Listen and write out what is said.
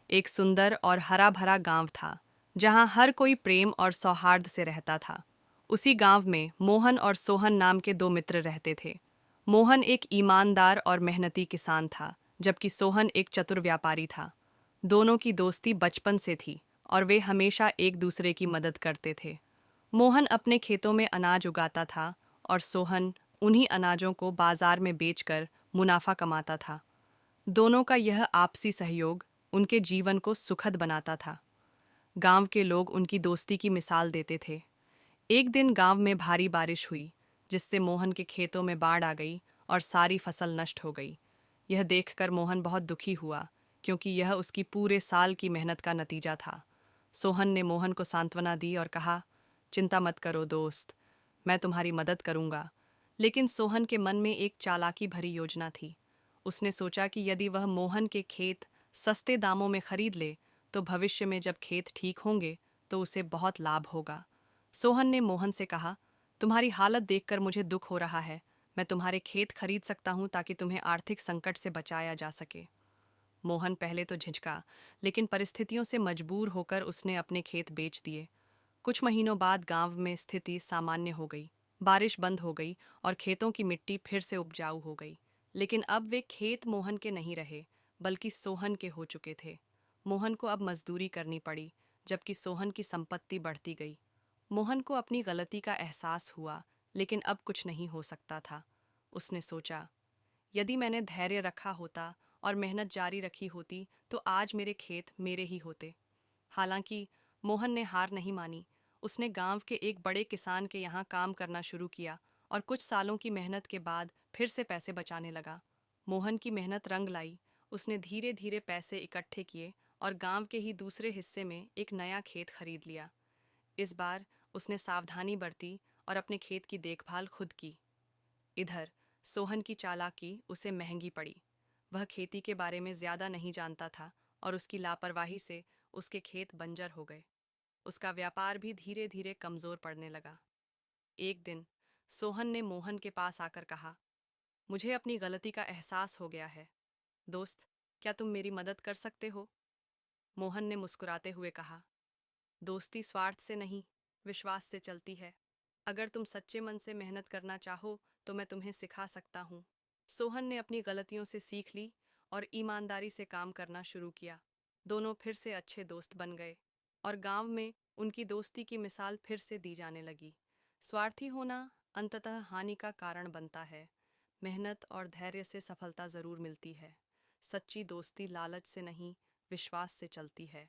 एक सुंदर और हरा भरा गांव था जहां हर कोई प्रेम और सौहार्द से रहता था। उसी गांव में मोहन और सोहन नाम के दो मित्र रहते थे। मोहन एक ईमानदार और मेहनती किसान था, जबकि सोहन एक चतुर व्यापारी था। दोनों की दोस्ती बचपन से थी और वे हमेशा एक दूसरे की मदद करते थे। मोहन अपने खेतों में अनाज उगाता था और सोहन उन्हीं अनाजों को बाजार में बेचकर मुनाफा कमाता था। दोनों का यह आपसी सहयोग उनके जीवन को सुखद बनाता था। गांव के लोग उनकी दोस्ती की मिसाल देते थे। एक दिन गांव में भारी बारिश हुई, जिससे मोहन के खेतों में बाढ़ आ गई और सारी फसल नष्ट हो गई। यह देखकर मोहन बहुत दुखी हुआ, क्योंकि यह उसकी पूरे साल की मेहनत का नतीजा था। सोहन ने मोहन को सांत्वना दी और कहा, चिंता मत करो दोस्त, मैं तुम्हारी मदद करूंगा। लेकिन सोहन के मन में एक चालाकी भरी योजना थी। उसने सोचा कि यदि वह मोहन के खेत सस्ते दामों में खरीद ले, तो भविष्य में जब खेत ठीक होंगे तो उसे बहुत लाभ होगा। सोहन ने मोहन से कहा, तुम्हारी हालत देखकर मुझे दुख हो रहा है। मैं तुम्हारे खेत खरीद सकता हूँ ताकि तुम्हें आर्थिक संकट से बचाया जा सके। मोहन पहले तो झिझका, लेकिन परिस्थितियों से मजबूर होकर उसने अपने खेत बेच दिए। कुछ महीनों बाद गांव में स्थिति सामान्य हो गई। बारिश बंद हो गई और खेतों की मिट्टी फिर से उपजाऊ हो गई। लेकिन अब वे खेत मोहन के नहीं रहे, बल्कि सोहन के हो चुके थे। मोहन को अब मजदूरी करनी पड़ी, जबकि सोहन की संपत्ति बढ़ती गई। मोहन को अपनी गलती का एहसास हुआ, लेकिन अब कुछ नहीं हो सकता था। उसने सोचा, यदि मैंने धैर्य रखा होता और मेहनत जारी रखी होती तो आज मेरे खेत मेरे ही होते। हालांकि मोहन ने हार नहीं मानी। उसने गांव के एक बड़े किसान के यहाँ काम करना शुरू किया और कुछ सालों की मेहनत के बाद फिर से पैसे बचाने लगा। मोहन की मेहनत रंग लाई। उसने धीरे धीरे पैसे इकट्ठे किए और गांव के ही दूसरे हिस्से में एक नया खेत खरीद लिया। इस बार उसने सावधानी बरती और अपने खेत की देखभाल खुद की। इधर सोहन की चालाकी उसे महंगी पड़ी। वह खेती के बारे में ज्यादा नहीं जानता था और उसकी लापरवाही से उसके खेत बंजर हो गए। उसका व्यापार भी धीरे धीरे कमजोर पड़ने लगा। एक दिन सोहन ने मोहन के पास आकर कहा, मुझे अपनी गलती का एहसास हो गया है। दोस्त, क्या तुम मेरी मदद कर सकते हो? मोहन ने मुस्कुराते हुए कहा, दोस्ती स्वार्थ से नहीं, विश्वास से चलती है। अगर तुम सच्चे मन से मेहनत करना चाहो तो मैं तुम्हें सिखा सकता हूँ। सोहन ने अपनी गलतियों से सीख ली और ईमानदारी से काम करना शुरू किया। दोनों फिर से अच्छे दोस्त बन गए और गांव में उनकी दोस्ती की मिसाल फिर से दी जाने लगी। स्वार्थी होना अंततः हानि का कारण बनता है। मेहनत और धैर्य से सफलता जरूर मिलती है। सच्ची दोस्ती लालच से नहीं, विश्वास से चलती है।